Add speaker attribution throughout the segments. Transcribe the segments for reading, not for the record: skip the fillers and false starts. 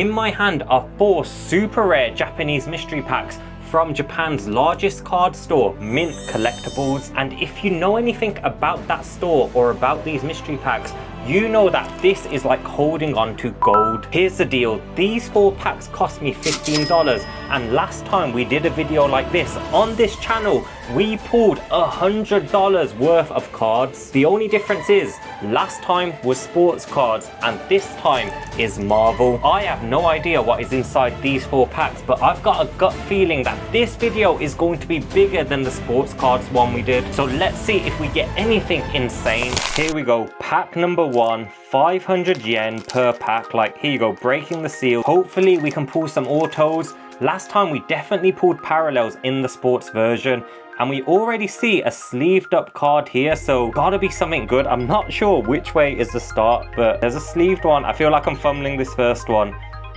Speaker 1: In my hand are 4 super rare Japanese mystery packs from Japan's largest card store, Mint Collectibles. And if you know anything about that store or about these mystery packs, you know that this is like holding on to gold. Here's the deal, these 4 packs cost me $15, and last time we did a video like this on this channel, we pulled $100 worth of cards. The only difference is, last time was sports cards and this time is Marvel. I have no idea what is inside these 4 packs, but I've got a gut feeling that this video is going to be bigger than the sports cards one we did. So let's see if we get anything insane. Here we go, pack number 1, 500 yen per pack. Like, here you go, breaking the seal. Hopefully we can pull some autos. Last time we definitely pulled parallels in the sports version, and we already see a sleeved up card here, so gotta be something good. I'm not sure which way is the start, but there's a sleeved one. I feel like I'm fumbling this first one.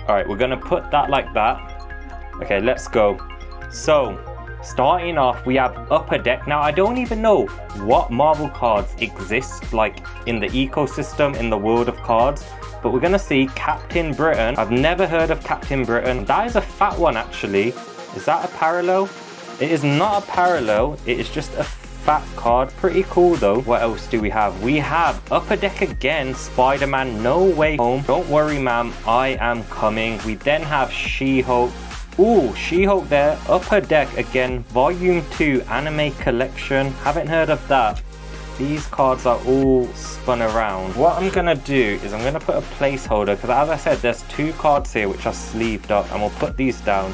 Speaker 1: All right, we're gonna put that like that. Okay, let's go. So starting off, we have Upper Deck. Now I don't even know what Marvel cards exist like in the ecosystem, in the world of cards, but we're gonna see Captain Britain. I've never heard of Captain Britain. That is a fat one actually. Is that a parallel? It is not a parallel, it is just a fat card. Pretty cool though. What else do we have? We have Upper Deck again, Spider-Man No Way Home. Don't worry ma'am, I am coming. We then have She-Hulk. Ooh, She-Hulk there. Upper Deck again, Volume 2 Anime Collection. Haven't heard of that. These cards are all spun around. What I'm gonna do is I'm gonna put a placeholder, because as I said, there's 2 cards here which are sleeved up, and we'll put these down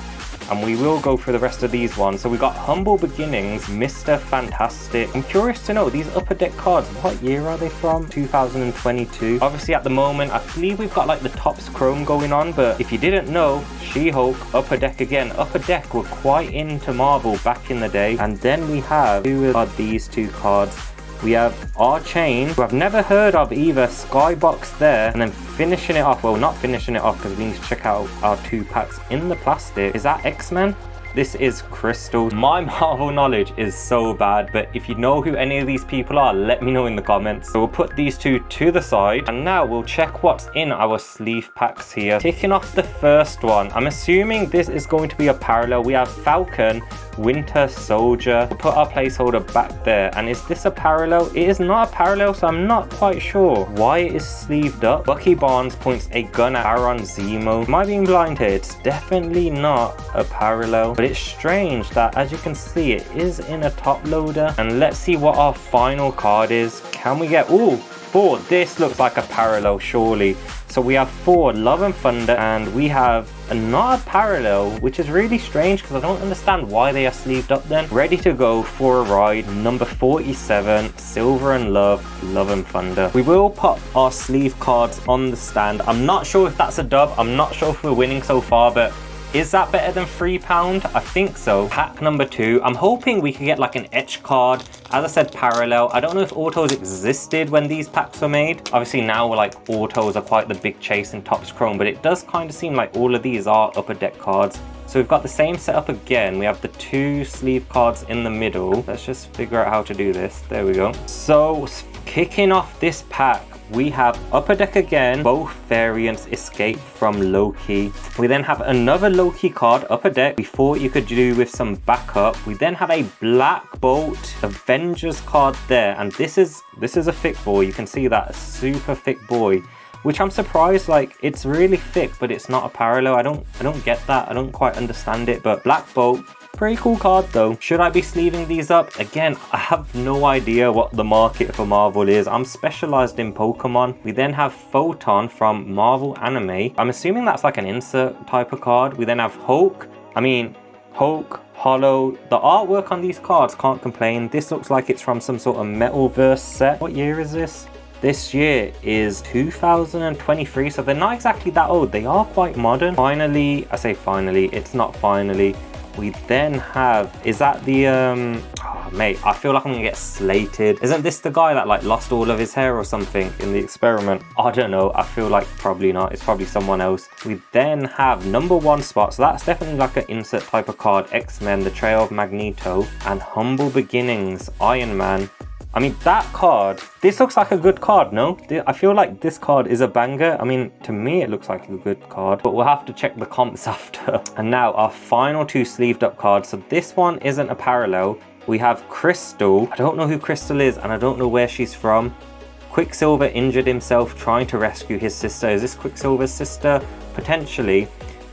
Speaker 1: and we will go through the rest of these ones. So we got Humble Beginnings, Mr. Fantastic. I'm curious to know, these Upper Deck cards, what year are they from? 2022. Obviously at the moment, I believe we've got like the Topps Chrome going on, but if you didn't know, She-Hulk, Upper Deck again. Upper Deck were quite into Marvel back in the day. And then we have, who are these 2 cards? We have Archain, who I've never heard of either, Skybox there, and then finishing it off, well not finishing it off because we need to check out our 2 packs in the plastic. Is that X-Men? This is Crystal. My Marvel knowledge is so bad, but if you know who any of these people are, let me know in the comments. So we'll put these 2 to the side, and now we'll check what's in our sleeve packs here. Ticking off the first one, I'm assuming this is going to be a parallel. We have Falcon, Winter Soldier. We'll put our placeholder back there. And is this a parallel? It is not a parallel, so I'm not quite sure why it is sleeved up. Bucky Barnes points a gun at Baron Zemo. Am I being blind here? It's definitely not a parallel, but it's strange that, as you can see, it is in a top loader. And let's see what our final card is. Can we get, ooh, 4. This looks like a parallel, surely. So we have 4 Love and Thunder, and we have not a parallel, which is really strange because I don't understand why they are sleeved up then. Ready to go for a ride, number 47, Silver and Love, Love and Thunder. We will pop our sleeve cards on the stand. I'm not sure if that's a dub. I'm not sure if we're winning so far, but is that better than £3? I think so. Pack number 2. I'm hoping we could get like an etch card. As I said, parallel. I don't know if autos existed when these packs were made. Obviously now like autos are quite the big chase in Topps Chrome, but it does kind of seem like all of these are Upper Deck cards. So we've got the same setup again. We have the 2 sleeve cards in the middle. Let's just figure out how to do this. There we go. So kicking off this pack, we have Upper Deck again, both variants escape from Loki. We then have another Loki card, Upper Deck. We thought you could do with some backup. We then have a Black Bolt Avengers card there, and this is a thick boy. You can see that, a super thick boy, which I'm surprised, like it's really thick, but it's not a parallel. I don't get that. I don't quite understand it, but Black Bolt, pretty cool card though. Should I be sleeving these up? Again, I have no idea what the market for Marvel is. I'm specialized in Pokemon. We then have Photon from Marvel Anime. I'm assuming that's like an insert type of card. We then have Hulk. Hulk, Hollow. The artwork on these cards, can't complain. This looks like it's from some sort of Metalverse set. What year is this? This year is 2023, so they're not exactly that old. They are quite modern. Finally, I say finally, it's not finally. We then have, is that the, oh, mate, I feel like I'm gonna get slated. Isn't this the guy that like lost all of his hair or something in the experiment? I don't know, I feel like probably not. It's probably someone else. We then have number 1 spot, so that's definitely like an insert type of card. X-Men, the Trail of Magneto, and Humble Beginnings, Iron Man. I mean, that card, this looks like a good card, no? I feel like this card is a banger. I mean, to me, it looks like a good card, but we'll have to check the comps after. And now our final two sleeved up cards. So this one isn't a parallel. We have Crystal. I don't know who Crystal is, and I don't know where she's from. Quicksilver injured himself trying to rescue his sister. Is this Quicksilver's sister? Potentially.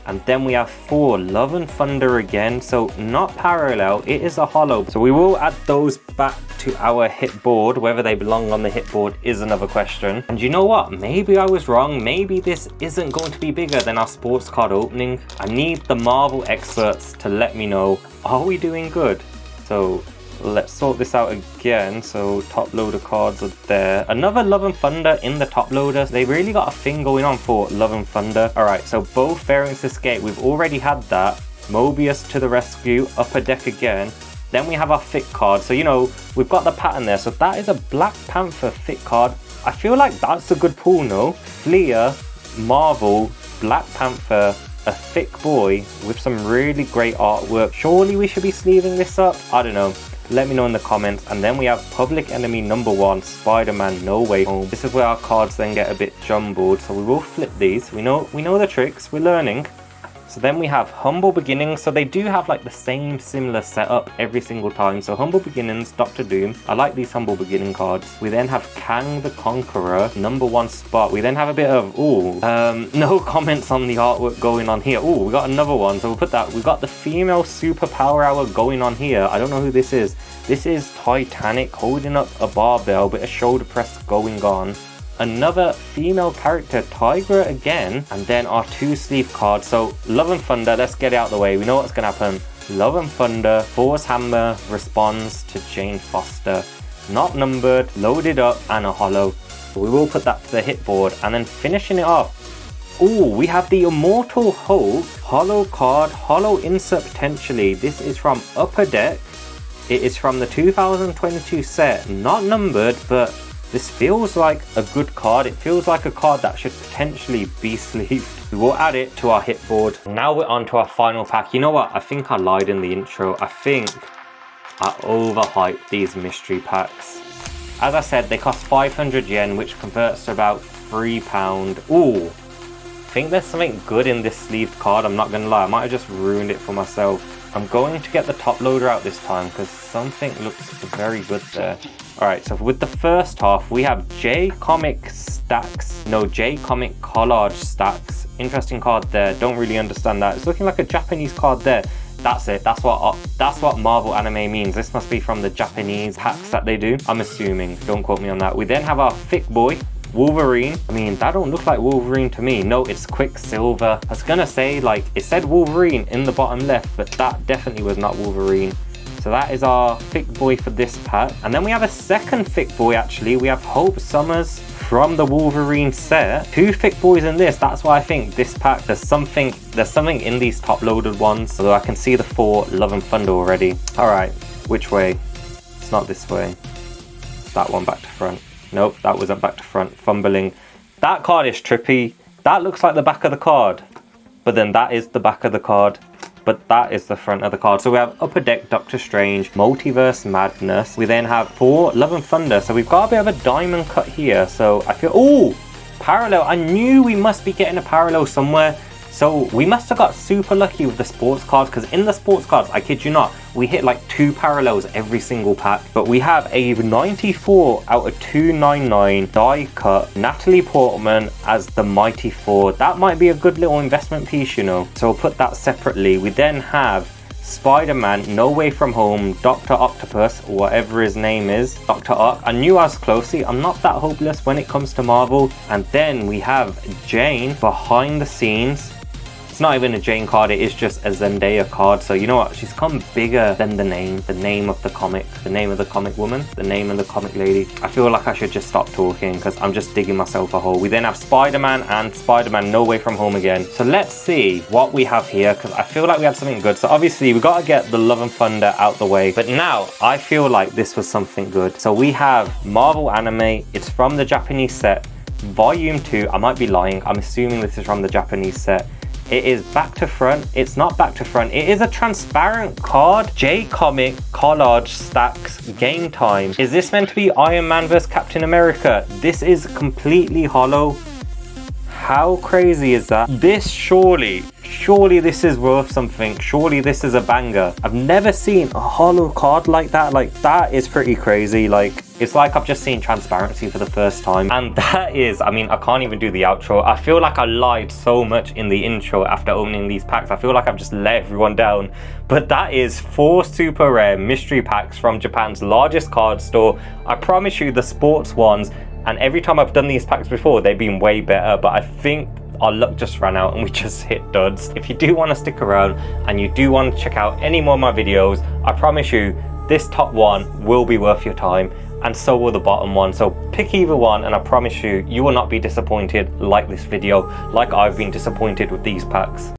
Speaker 1: And then we have 4 Love and Thunder again. So not parallel, it is a holo. So we will add those back to our hit board. Whether they belong on the hit board is another question. And you know what? Maybe I was wrong. Maybe this isn't going to be bigger than our sports card opening. I need the Marvel experts to let me know, are we doing good? So let's sort this out again. So top loader cards are there. Another Love and Thunder in the top loader. They really got a thing going on for Love and Thunder. All right, so both variants escape. We've already had that. Mobius to the rescue. Upper deck again. Then we have our fit card. So, you know, we've got the pattern there. So that is a Black Panther fit card. I feel like that's a good pull, no? Fleer, Marvel, Black Panther, a thick boy with some really great artwork. Surely we should be sleeving this up? I don't know. Let me know in the comments. And then we have Public Enemy #1, Spider-Man No Way Home. This is where our cards then get a bit jumbled. So we will flip these. We know the tricks. We're learning. So then we have Humble Beginnings. So they do have like the same similar setup every single time. So Humble Beginnings, Doctor Doom. I like these Humble Beginning cards. We then have Kang the Conqueror, #1 spot. We then have a bit of, no comments on the artwork going on here. We got another one. So we'll put that. We got the Female Superpower Hour going on here. I don't know who this is. This is Titanic holding up a barbell, bit of shoulder press going on. Another female character, Tigra again, and then our 2 sleeve cards. So Love and Thunder, let's get it out of the way. We know what's gonna happen. Love and Thunder, Thor's Hammer responds to Jane Foster. Not numbered, loaded up, and a holo. We will put that to the hit board, and then finishing it off. We have the Immortal Hulk, holo card, holo insert potentially. This is from Upper Deck. It is from the 2022 set, not numbered, but this feels like a good card. It feels like a card that should potentially be sleeved. We will add it to our hit board. Now we're on to our final pack. You know what? I think I lied in the intro. I think I overhyped these mystery packs. As I said, they cost 500 yen, which converts to about £3. I think there's something good in this sleeved card. I'm not gonna lie. I might have just ruined it for myself. I'm going to get the top loader out this time because something looks very good there. Alright, so with the first half, we have J-Comic Collage Stacks. Interesting card there. Don't really understand that. It's looking like a Japanese card there. That's it. That's what Marvel anime means. This must be from the Japanese hacks that they do. I'm assuming. Don't quote me on that. We then have our thick boy, Wolverine. I mean, that don't look like Wolverine to me. No, it's Quicksilver. I was gonna say, like, it said Wolverine in the bottom left, but that definitely was not Wolverine. So that is our thick boy for this pack. And then we have a second thick boy actually. We have Hope Summers from the Wolverine set. 2 thick boys in this. That's why I think this pack, there's something in these top loaded ones. Although I can see the 4 Love and Thunder already. Alright, which way? It's not this way. It's that one back to front. Nope, that wasn't back to front. Fumbling. That card is trippy. That looks like the back of the card. But then that is the back of the card. But that is the front of the card. So we have Upper Deck, Doctor Strange, Multiverse Madness. We then have 4 Love and Thunder. So we've got a bit of a diamond cut here. So I feel, parallel. I knew we must be getting a parallel somewhere. So we must have got super lucky with the sports cards, because in the sports cards, I kid you not, we hit like 2 parallels every single pack. But we have a 94 out of 299 die cut Natalie Portman as the Mighty Thor. That might be a good little investment piece, you know. So we'll put that separately. We then have Spider-Man No Way From Home, Dr. Octopus, whatever his name is, Dr. Ock. I knew I was closely. I'm not that hopeless when it comes to Marvel. And then we have Jane behind the scenes. It's not even a Jane card, it is just a Zendaya card. So you know what, she's come bigger than the name of the comic, the name of the comic woman, the name of the comic lady. I feel like I should just stop talking because I'm just digging myself a hole. We then have Spider-Man and Spider-Man No Way From Home again. So let's see what we have here, because I feel like we have something good. So obviously we got to get the Love and Thunder out the way, but now I feel like this was something good. So we have Marvel Anime. It's from the Japanese set, Volume 2. I might be lying. I'm assuming this is from the Japanese set. It is back to front. It's not back to front. It is a transparent card. J-Comic Collage Stacks Game Time. Is this meant to be Iron Man vs Captain America? This is completely hollow. How crazy is that? This surely this is worth something. Surely this is a banger. I've never seen a hollow card like that. Like, that is pretty crazy. Like, it's like I've just seen transparency for the first time. And that is, I mean, I can't even do the outro. I feel like I lied so much in the intro after opening these packs. I feel like I've just let everyone down. But that is 4 super rare mystery packs from Japan's largest card store. I promise you, the sports ones, and every time I've done these packs before, they've been way better, but I think our luck just ran out and we just hit duds. If you do want to stick around and you do want to check out any more of my videos, I promise you this top one will be worth your time, and so will the bottom one. So pick either one and I promise you, you will not be disappointed like this video, like I've been disappointed with these packs.